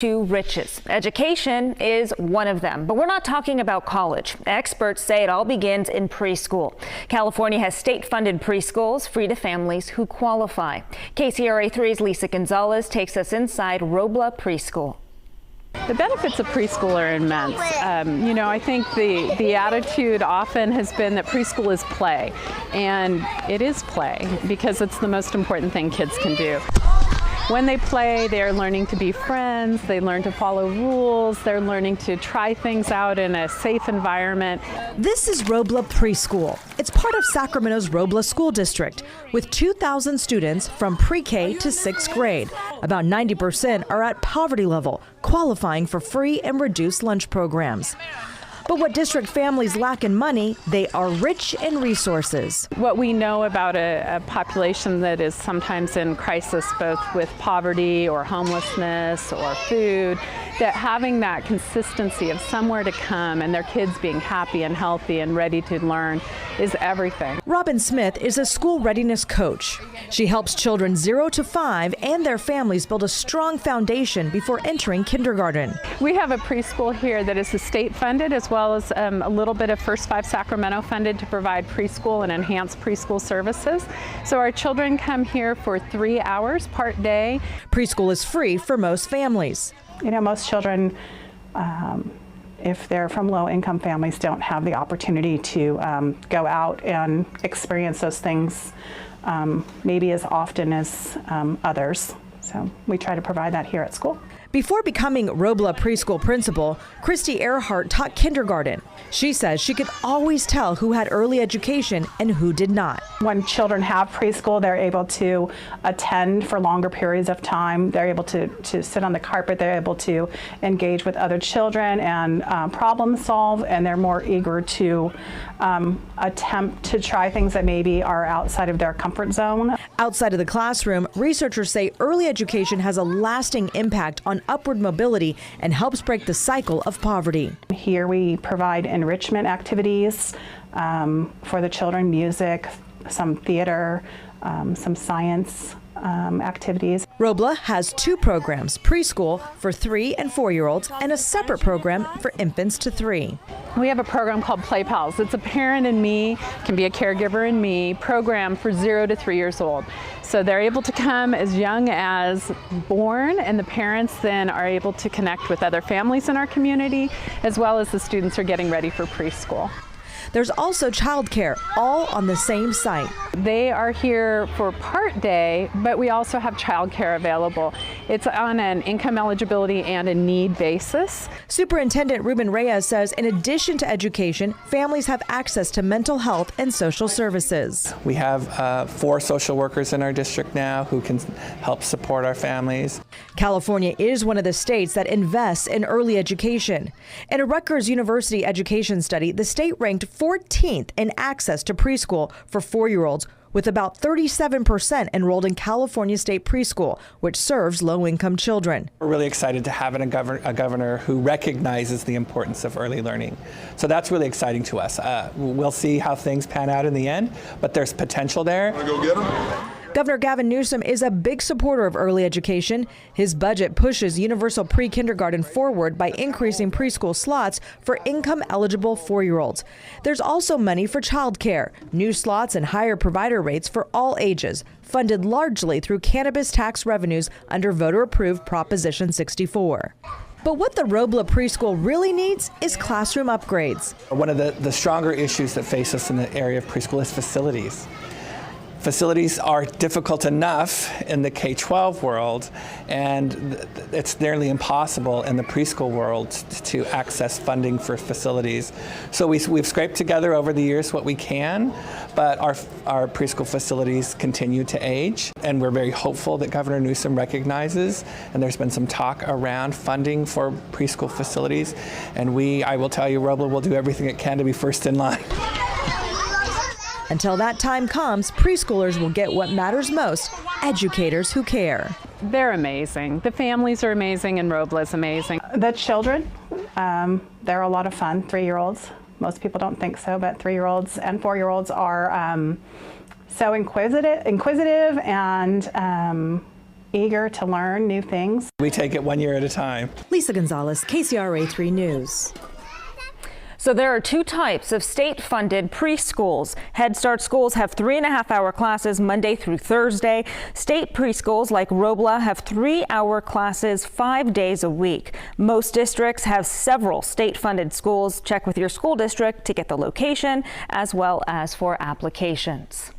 To riches. Education is one of them, but we're not talking about college. Experts say it all begins in preschool. California has state-funded preschools free to families who qualify. KCRA 3's Lisa Gonzalez takes us inside Robla Preschool. The benefits of preschool are immense. I think the attitude often has been that preschool is play, and it is play because it's the most important thing kids can do. When they play, they're learning to be friends, they learn to follow rules, they're learning to try things out in a safe environment. This is Robla Preschool. It's part of Sacramento's Robla School District, with 2,000 students from pre-K to 6th grade. About 90% are at poverty level, qualifying for free and reduced lunch programs. But what district families lack in money, they are rich in resources. What we know about a population that is sometimes in crisis, both with poverty or homelessness or food, that having that consistency of somewhere to come and their kids being happy and healthy and ready to learn is everything. Robin Smith is a school readiness coach. She helps children 0 to 5 and their families build a strong foundation before entering kindergarten. We have a preschool here that is state funded as well as a little bit of First 5 Sacramento funded to provide preschool and enhanced preschool services. So our children come here for 3 hours part day. Preschool is free for most families. Most children, if they're from low-income families, don't have the opportunity to go out and experience those things maybe as often as others. So we try to provide that here at school. Before becoming Robla Preschool principal, Christy Earhart taught kindergarten. She says she could always tell who had early education and who did not. When children have preschool, they're able to attend for longer periods of time. They're able to sit on the carpet. They're able to engage with other children and problem solve, and they're more eager to attempt to try things that maybe are outside of their comfort zone. Outside of the classroom, researchers say early education has a lasting impact on upward mobility and helps break the cycle of poverty. Here we provide enrichment activities for the children, music, some theater, some science activities. Robla has 2 programs, preschool for 3 and 4-year-olds and a separate program for infants to 3. We have a program called Play Pals. It's a parent and me, can be a caregiver and me, program for 0 to 3 years old. So they're able to come as young as born, and the parents then are able to connect with other families in our community, as well as the students are getting ready for preschool. There's also childcare, all on the same site. They are here for part day, but we also have childcare available. It's on an income eligibility and a need basis. Superintendent Ruben Reyes says in addition to education, families have access to mental health and social services. We have 4 social workers in our district now who can help support our families. California is one of the states that invests in early education. In a Rutgers University education study, the state ranked 14th in access to preschool for 4-year-olds, with about 37% enrolled in California State Preschool, which serves low-income children. We're really excited to have a governor who recognizes the importance of early learning. So that's really exciting to us. We'll see how things pan out in the end, but there's potential there. Wanna go get 'em? Governor Gavin Newsom is a big supporter of early education. His budget pushes universal pre-kindergarten forward by increasing preschool slots for income-eligible 4-year-olds. There's also money for childcare, new slots and higher provider rates for all ages, funded largely through cannabis tax revenues under voter-approved Proposition 64. But what the Robla Preschool really needs is classroom upgrades. One of the stronger issues that face us in the area of preschool is facilities. Facilities are difficult enough in the K-12 world, and it's nearly impossible in the preschool world to access funding for facilities. So we've scraped together over the years what we can, but our preschool facilities continue to age, and we're very hopeful that Governor Newsom recognizes, and there's been some talk around funding for preschool facilities, and I will tell you, Robla will do everything it can to be first in line. Until that time comes, preschoolers will get what matters most, educators who care. They're amazing. The families are amazing, and Robla is amazing. The children, they're a lot of fun. 3-year-olds, most people don't think so, but 3-year-olds and 4-year-olds are so inquisitive and eager to learn new things. We take it 1 year at a time. Lisa Gonzalez, KCRA 3 News. So there are two types of state-funded preschools. Head Start schools have 3.5-hour classes Monday through Thursday. State preschools like Robla have 3-hour classes 5 days a week. Most districts have several state-funded schools. Check with your school district to get the location as well as for applications.